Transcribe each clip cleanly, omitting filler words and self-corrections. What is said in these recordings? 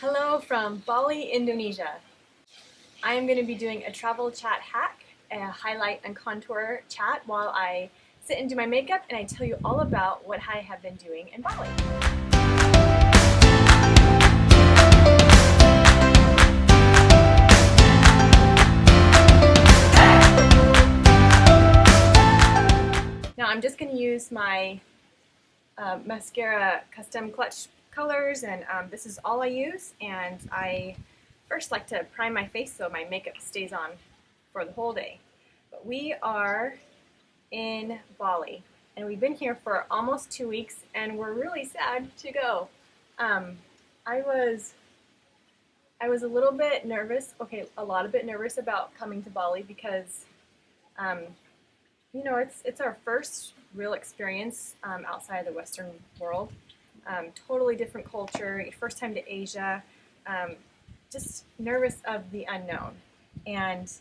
Hello from Bali, Indonesia. I am going to be doing a travel chat hack, a highlight and contour chat while I sit and do my makeup and I tell you all about what I have been doing in Bali. Now I'm just going to use my mascara custom clutch colors, and this is all I use. And I first like to prime my face so my makeup stays on for the whole day. But we are in Bali and we've been here for almost 2 weeks and we're really sad to go. I was a little bit nervous, a lot of bit nervous about coming to Bali because it's our first real experience outside of the Western world. Totally different culture, first time to Asia, just nervous of the unknown. And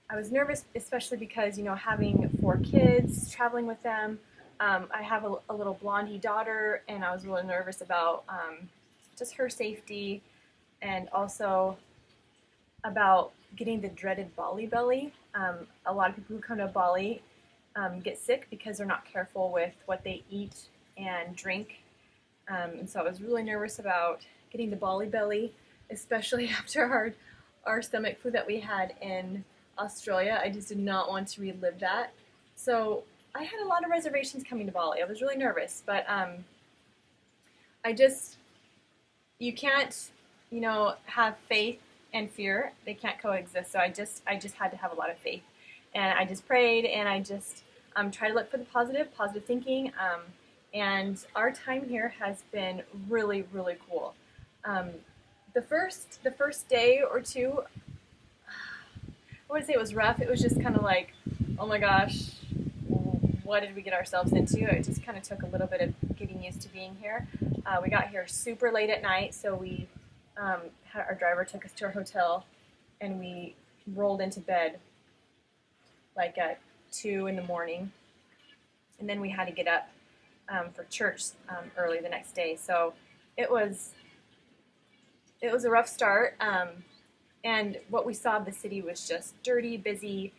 I was nervous especially because, having 4 kids, traveling with them, I have a little blondie daughter, and I was really nervous about just her safety, and also about getting the dreaded Bali Belly. A lot of people who come to Bali get sick because they're not careful with what they eat and drink. And so I was really nervous about getting the Bali Belly, especially after our stomach flu that we had in Australia. I just did not want to relive that. So I had a lot of reservations coming to Bali. I was really nervous, but you can't, have faith and fear. They can't coexist. So I just had to have a lot of faith, and I just prayed, and I just try to look for the positive thinking. And our time here has been really, really cool. The first day or two, I wouldn't say it was rough. It was just kind of like, oh my gosh, what did we get ourselves into? It just kind of took a little bit of getting used to being here. We got here super late at night, so we our driver took us to our hotel, and we rolled into bed like at 2 in the morning, and then we had to get up for church early the next day. So it was a rough start. And what we saw of the city was just dirty, busy,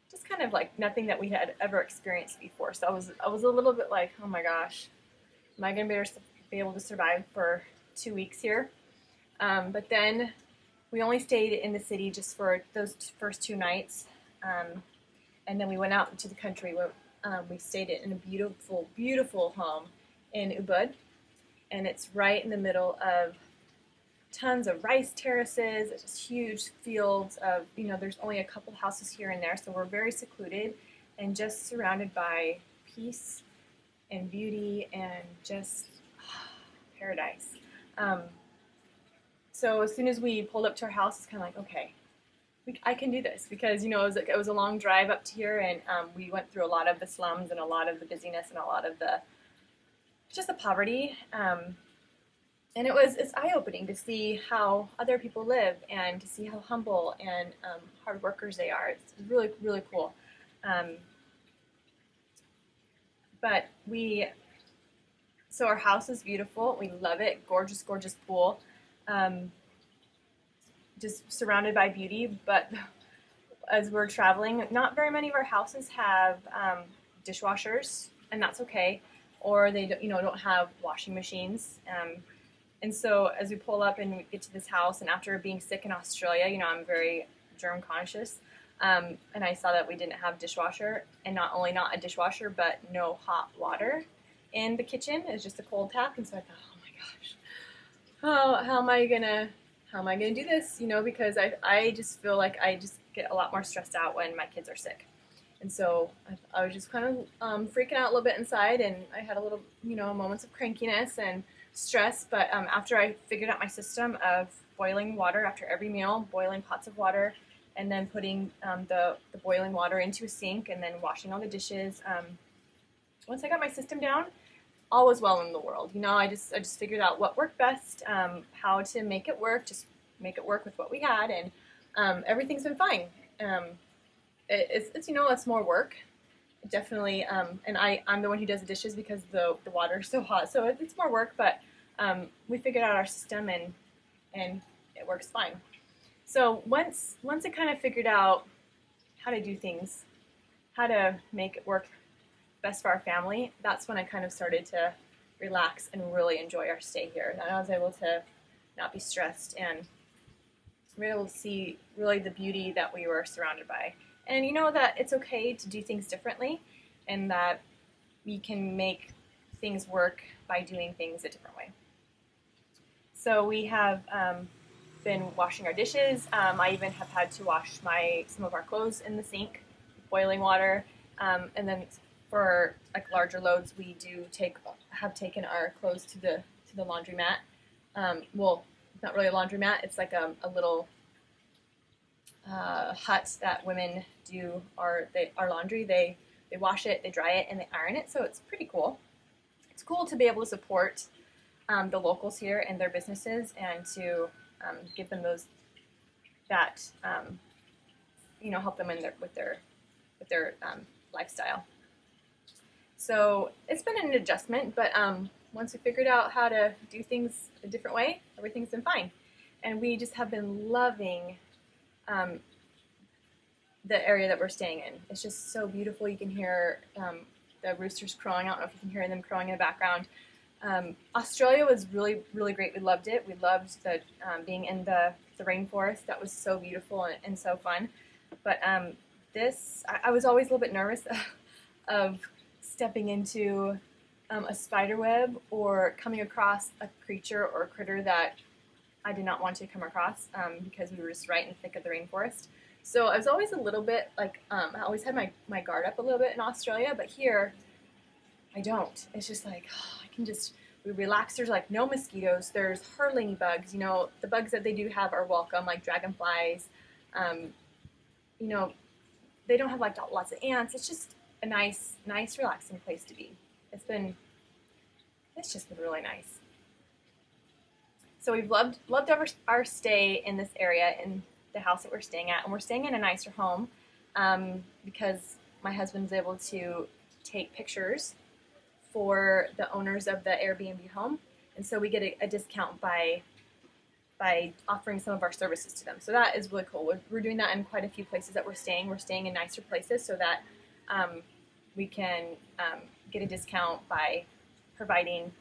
just kind of like nothing that we had ever experienced before. So I was a little bit like, oh my gosh, am I going to be able to survive for 2 weeks here? But then we only stayed in the city just for those first 2 nights, and then we went out into the country where we stayed in a beautiful, beautiful home in Ubud, and it's right in the middle of tons of rice terraces, just huge fields of, there's only a couple houses here and there, so we're very secluded and just surrounded by peace and beauty and just paradise. So as soon as we pulled up to our house, it's kind of like, okay, I can do this, because, it was a long drive up to here, and we went through a lot of the slums and a lot of the busyness and a lot of the poverty. And it's eye-opening to see how other people live and to see how humble and hard workers they are. It's really, really cool. So our house is beautiful. We love it. Gorgeous, gorgeous pool. Just surrounded by beauty. But as we're traveling, not very many of our houses have dishwashers, and that's okay. Or they don't have washing machines. And so as we pull up and we get to this house, and after being sick in Australia, I'm very germ conscious, and I saw that we didn't have dishwasher, and not only not a dishwasher, but no hot water in the kitchen. It's just a cold tap. And so I thought, oh my gosh, how am I gonna do this? Because I just feel like I just get a lot more stressed out when my kids are sick. And so I was just kind of freaking out a little bit inside, and I had a little, moments of crankiness and stress. But after I figured out my system of boiling water after every meal, boiling pots of water, and then putting the boiling water into a sink, and then washing all the dishes, once I got my system down, all was well in the world. I just figured out what worked best, how to make it work, just make it work with what we had, and everything's been fine. It's more work, definitely, and I'm the one who does the dishes because the water is so hot, so it's more work, but we figured out our system, and it works fine. So once I kind of figured out how to do things, how to make it work best for our family, that's when I kind of started to relax and really enjoy our stay here. And I was able to not be stressed and we were able to see really the beauty that we were surrounded by. And you know that it's okay to do things differently and that we can make things work by doing things a different way. So we have been washing our dishes. I even have had to wash some of our clothes in the sink, boiling water, and then for like larger loads, we have taken our clothes to the laundromat. Well, not really a laundromat. It's like a little hut that women do our laundry. They wash it, they dry it, and they iron it. So it's pretty cool. It's cool to be able to support the locals here and their businesses, and to give them help them with their lifestyle. So it's been an adjustment, but once we figured out how to do things a different way, everything's been fine. And we just have been loving the area that we're staying in. It's just so beautiful. You can hear the roosters crowing. I don't know if you can hear them crowing in the background. Australia was really, really great. We loved it. We loved being in the rainforest. That was so beautiful and so fun. But I was always a little bit nervous of stepping into a spider web or coming across a creature or a critter that I did not want to come across because we were just right in the thick of the rainforest. So I was always a little bit like, I always had my guard up a little bit in Australia, but here I don't. It's just like, we relax. There's like no mosquitoes. There's hurling bugs. The bugs that they do have are welcome, like dragonflies. They don't have like lots of ants. It's just a nice, relaxing place to be. It's just been really nice. So we've loved our stay in this area, in the house that we're staying at, and we're staying in a nicer home because my husband's able to take pictures for the owners of the Airbnb home, and so we get a discount by offering some of our services to them. So that is really cool. We're doing that in quite a few places that we're staying. We're staying in nicer places so that we can get a discount by providing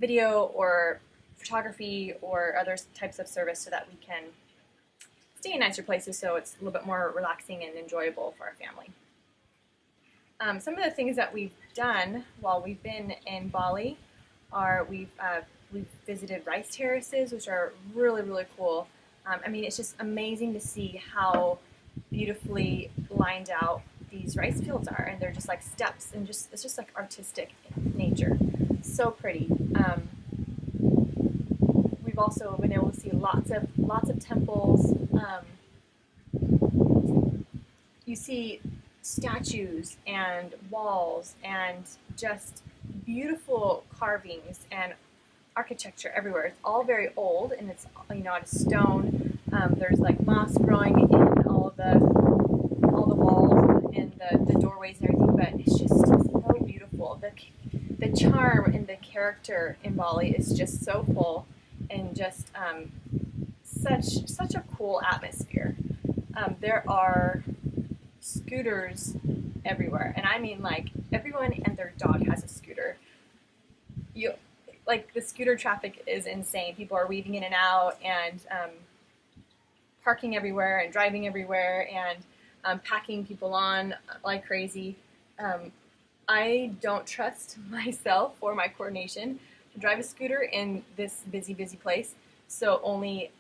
video or photography or other types of service so that we can stay in nicer places so it's a little bit more relaxing and enjoyable for our family. Some of the things that we've done while we've been in Bali are we've visited rice terraces, which are really, really cool. It's just amazing to see how beautifully lined out these rice fields are, and they're just like steps, and it's just like artistic nature. So pretty. We've also been able to see lots of temples. You see statues and walls and just beautiful carvings and architecture everywhere. It's all very old, and it's out of stone. There's like moss growing in all the walls and the doorways and everything, but it's just so beautiful. The charm and the character in Bali is just so full, and just such a cool atmosphere. There are scooters everywhere, and I mean like everyone and their dog has a scooter. The scooter traffic is insane. People are weaving in and out and parking everywhere and driving everywhere and packing people on like crazy. I don't trust myself or my coordination to drive a scooter in this busy place. So only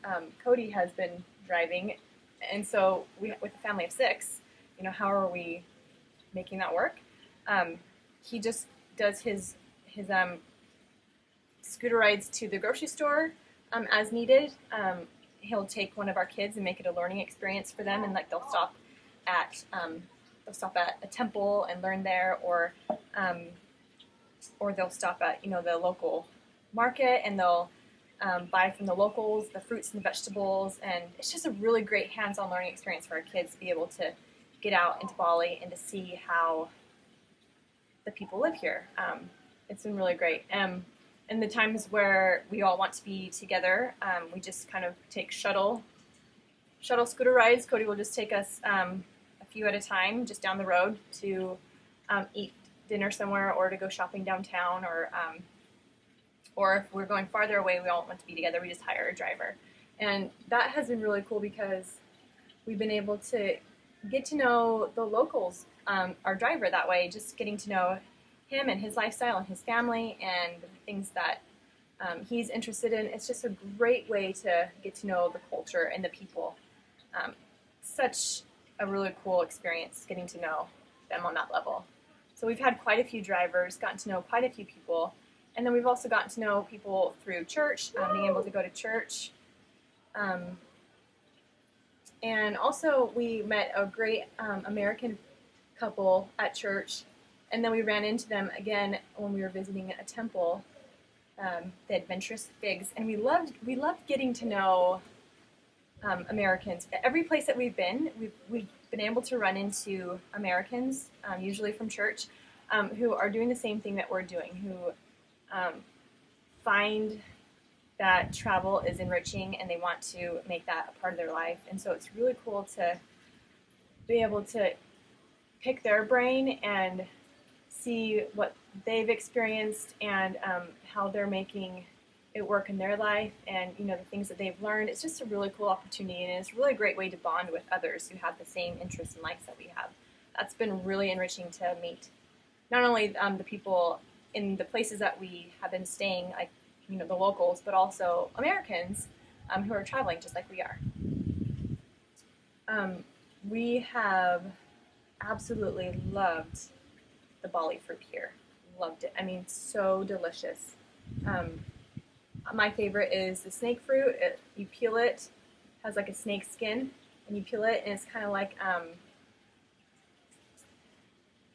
Cody has been driving, and so with a family of 6, how are we making that work? He just does his scooter rides to the grocery store as needed. He'll take one of our kids and make it a learning experience for them, and they'll stop at a temple and learn there, or they'll stop at the local market and they'll buy from the locals the fruits and the vegetables, and it's just a really great hands-on learning experience for our kids to be able to get out into Bali and to see how the people live here. It's been really great. And the times where we all want to be together, we just kind of take shuttle scooter rides. Cody will just take us a few at a time just down the road to eat dinner somewhere or to go shopping downtown, or if we're going farther away, we all want to be together, we just hire a driver. And that has been really cool because we've been able to get to know the locals, our driver that way, just getting to know him and his lifestyle and his family and the things that he's interested in. It's just a great way to get to know the culture and the people. Such a really cool experience getting to know them on that level. So we've had quite a few drivers, gotten to know quite a few people, and then we've also gotten to know people through church, being able to go to church. And also we met a great American couple at church, and then we ran into them again when we were visiting a temple, the Adventurous Figs, and we loved getting to know Americans. Every place that we've been been able to run into Americans, usually from church, who are doing the same thing that we're doing, who find that travel is enriching and they want to make that a part of their life. And so it's really cool to be able to pick their brain and see what they've experienced and how they're making it work in their life, and the things that they've learned. It's just a really cool opportunity, and it's really a great way to bond with others who have the same interests and likes that we have. That's been really enriching to meet not only the people in the places that we have been staying, like the locals, but also Americans who are traveling just like we are. We have absolutely loved the Bali fruit here. Loved it. I mean, so delicious. My favorite is the snake fruit. You peel it, has like a snake skin, and you peel it, and it's kind of like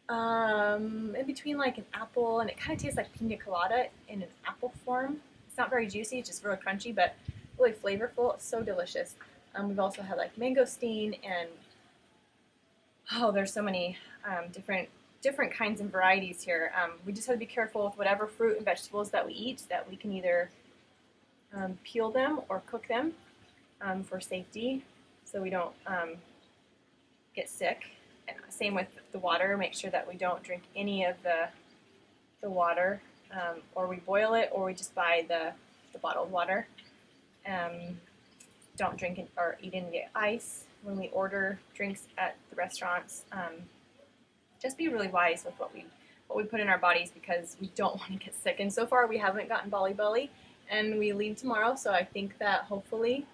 in between like an apple, and it kind of tastes like pina colada in an apple form. It's not very juicy, it's just really crunchy, but really flavorful. It's so delicious. We've also had like mangosteen, and there's so many different kinds and varieties here. We just have to be careful with whatever fruit and vegetables that we eat, that we can either peel them or cook them for safety, so we don't get sick. And same with the water. Make sure that we don't drink any of the water, or we boil it, or we just buy the bottled water. Don't drink or eat any ice when we order drinks at the restaurants. Just be really wise with what we put in our bodies, because we don't want to get sick. And so far we haven't gotten Bali Belly, and we leave tomorrow, so I think that hopefully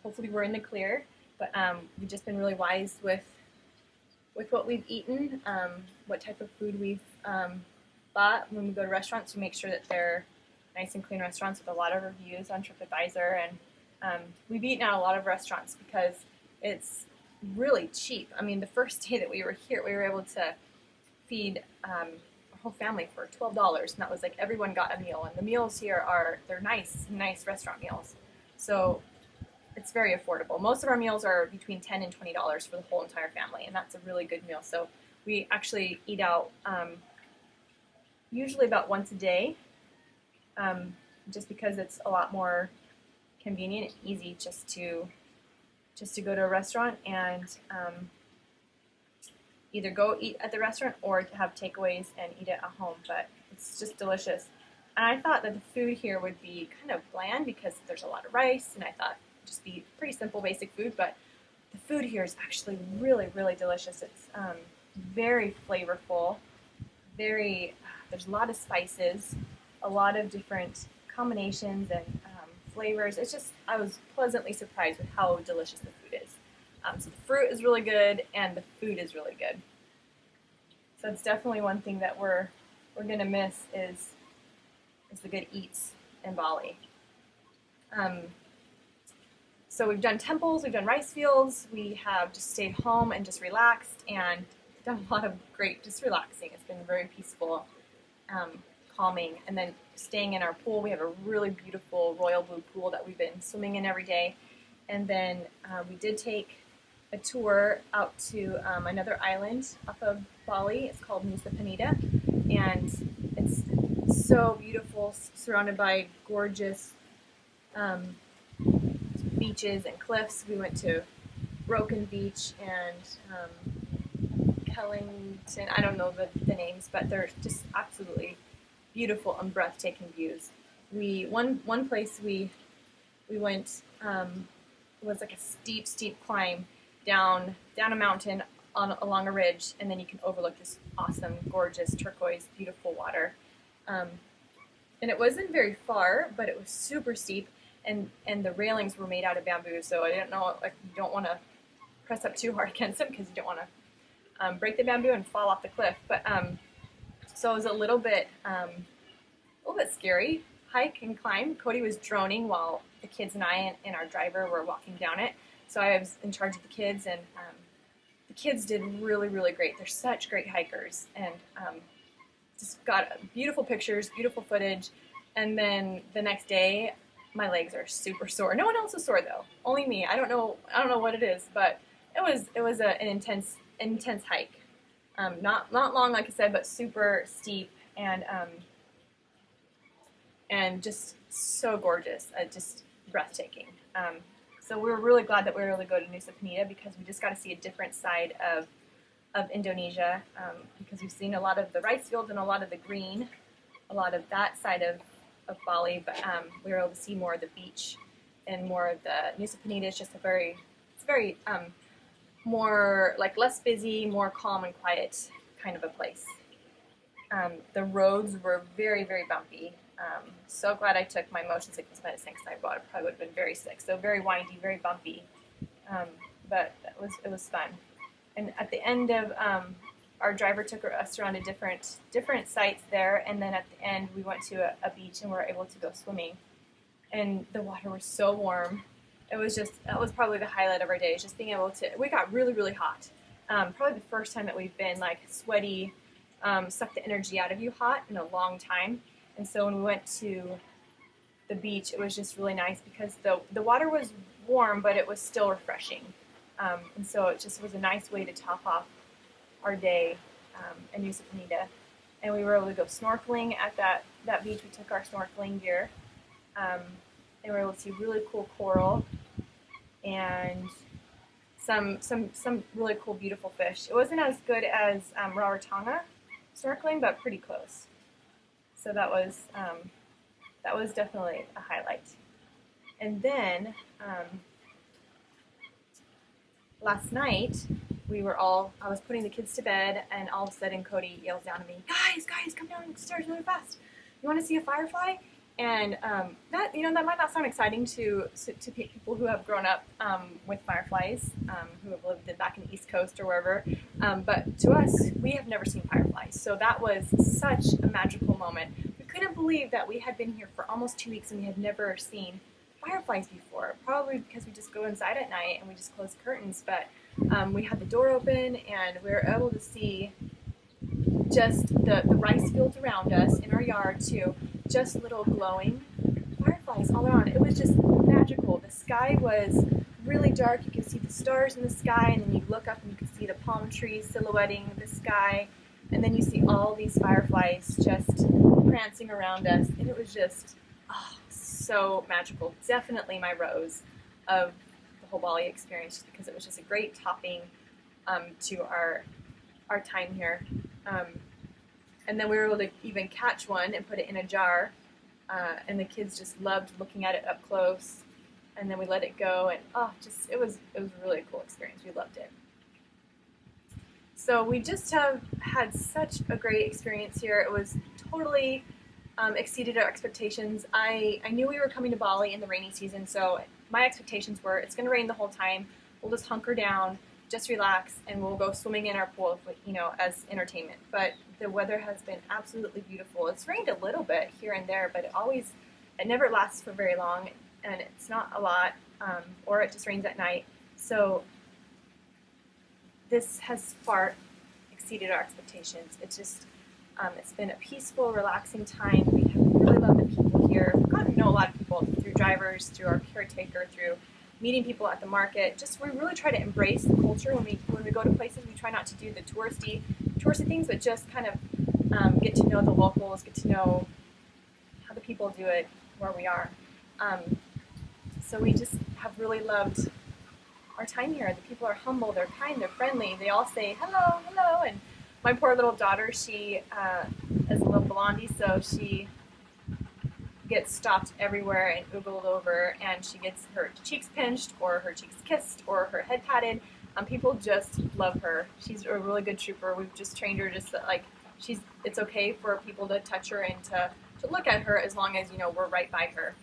we're in the clear. But we've just been really wise with what we've eaten, what type of food we've bought when we go to restaurants, to make sure that they're nice and clean restaurants with a lot of reviews on TripAdvisor. And we've eaten at a lot of restaurants because it's really cheap. I mean, the first day that we were here, we were able to feed our whole family for $12, and that was like everyone got a meal. And the meals here they're nice restaurant meals, so it's very affordable. Most of our meals are between $10 and $20 for the whole entire family, and that's a really good meal. So we actually eat out usually about once a day, just because it's a lot more convenient and easy just to go to a restaurant and either go eat at the restaurant or to have takeaways and eat it at home. But it's just delicious. And I thought that the food here would be kind of bland because there's a lot of rice, and I thought it'd just be pretty simple, basic food. But the food here is actually really, really delicious. It's very flavorful. There's a lot of spices, a lot of different combinations and flavors. I was pleasantly surprised with how delicious the food is. So the fruit is really good, and the food is really good. So it's definitely one thing that we're gonna miss is the good eats in Bali. So we've done temples, we've done rice fields, we have just stayed home and just relaxed and done a lot of great just relaxing. It's been very peaceful, calming, and then staying in our pool. We have a really beautiful royal blue pool that we've been swimming in every day. And then we did take a tour out to another island off of Bali. It's called Nusa Penida, and it's so beautiful, surrounded by gorgeous beaches and cliffs. We went to Broken Beach and Kellington. I don't know the names, but they're just absolutely beautiful and breathtaking views. One place we went was like a steep climb down a mountain along a ridge, and then you can overlook this awesome, gorgeous, turquoise, beautiful water. And it wasn't very far, but it was super steep, and the railings were made out of bamboo, so I didn't know, like, you don't want to press up too hard against them because you don't want to break the bamboo and fall off the cliff. But so it was a little bit scary hike and climb. Cody was droning while the kids and I and our driver were walking down it. So I was in charge of the kids, and the kids did really, really great. They're such great hikers, and just got beautiful pictures, beautiful footage. And then the next day, my legs are super sore. No one else is sore though, only me. I don't know what it is, but it was an intense hike. Not long, like I said, but super steep and just so gorgeous, just breathtaking. So we were really glad that we were able to go to Nusa Penida because we just got to see a different side of Indonesia, because we've seen a lot of the rice fields and a lot of the green, a lot of that side of Bali, but we were able to see more of the beach and more of the Nusa Penida. Is just it's very more like less busy, more calm and quiet kind of a place. The roads were very, very bumpy. So glad I took my motion sickness medicine because I probably would have been very sick. So very windy, very bumpy, but it was fun. And at the end of our driver took us around to different sites there, and then at the end we went to a beach and we were able to go swimming. And the water was so warm. That was probably the highlight of our day, is just being able to. We got really, really hot. Probably the first time that we've been like sweaty, suck the energy out of you hot in a long time. And so when we went to the beach, it was just really nice because the water was warm, but it was still refreshing. And so it just was a nice way to top off our day in Nusa Penida. And we were able to go snorkeling at that beach. We took our snorkeling gear. And we were able to see really cool coral and some really cool, beautiful fish. It wasn't as good as Rarotonga snorkeling, but pretty close. So that was definitely a highlight. And then last night I was putting the kids to bed, and all of a sudden Cody yells down to me, guys, come down the stairs really fast. You want to see a firefly? And that might not sound exciting to people who have grown up with fireflies, who have lived back in the East Coast or wherever. But to us, we have never seen fireflies. So that was such a magical moment. We couldn't believe that we had been here for almost 2 weeks and we had never seen fireflies before. Probably because we just go inside at night and we just close the curtains. But we had the door open and we were able to see just the rice fields around us in our yard too. Just little glowing fireflies all around. It was just magical. The sky was really dark. You could see the stars in the sky, and then you look up and you could see the palm trees silhouetting the sky, and then you see all these fireflies just prancing around us, and it was just so magical. Definitely my rose of the whole Bali experience, just because it was just a great topping to our time here. And then we were able to even catch one and put it in a jar, and the kids just loved looking at it up close. And then we let it go, and it was a really cool experience. We loved it. So we just have had such a great experience here. It was totally exceeded our expectations. I knew we were coming to Bali in the rainy season, so my expectations were it's going to rain the whole time. We'll just hunker down, just relax, and we'll go swimming in our pool, as entertainment. But the weather has been absolutely beautiful. It's rained a little bit here and there, but it never lasts for very long, and it's not a lot, or it just rains at night. So this has far exceeded our expectations. It's just, it's been a peaceful, relaxing time. We have really loved the people here. We've gotten to know a lot of people through drivers, through our caretaker, through meeting people at the market. Just we really try to embrace the culture when we go to places. We try not to do the touristy things, but just kind of get to know the locals, get to know people do it where we are. So we just have really loved our time here. The people are humble, they're kind, they're friendly. They all say hello, hello. And my poor little daughter, she is a little blondie, so she gets stopped everywhere and oogled over, and she gets her cheeks pinched or her cheeks kissed or her head patted. People just love her. She's a really good trooper. We've just trained her just that, like, it's okay for people to touch her and to look at her as long as, you know, we're right by her.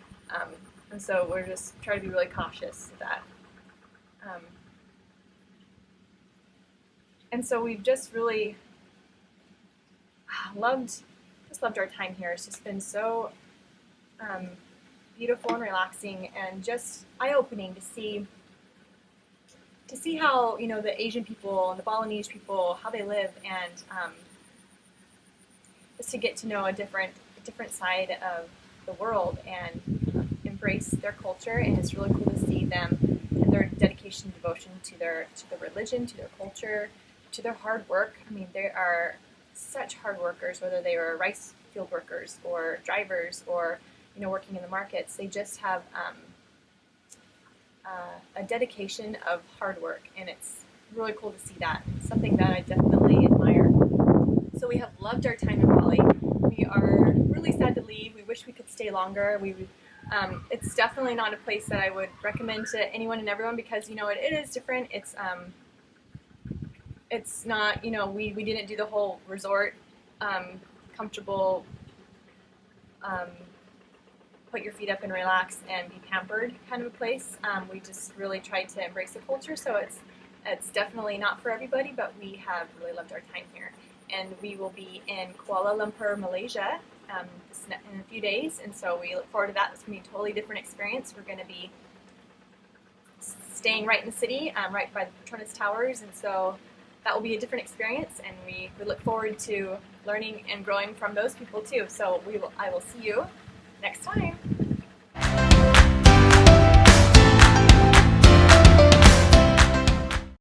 And so we're just trying to be really cautious of that. And so we've just really loved our time here. It's just been so beautiful and relaxing and just eye-opening to see how, you know, the Asian people and the Balinese people, how they live, and just to get to know a different side of the world and embrace their culture. And it's really cool to see them and their dedication and devotion to their religion, to their culture, to their hard work. I mean, they are such hard workers, whether they are rice field workers or drivers or, you know, working in the markets. They just have a dedication of hard work, and it's really cool to see that. It's something that I definitely admire. So we have loved our time in Bali. We are really sad to leave. We wish we could stay longer. It's definitely not a place that I would recommend to anyone and everyone, because, you know, it is different. It's not, you know, we didn't do the whole resort, comfortable, put your feet up and relax and be pampered kind of a place. We just really tried to embrace the culture, so it's definitely not for everybody, but we have really loved our time here. And we will be in Kuala Lumpur, Malaysia, in a few days, and so we look forward to that. It's going to be a totally different experience. We're going to be staying right in the city, right by the Petronas Towers, and so that will be a different experience, and we look forward to learning and growing from those people too. So I will see you next time.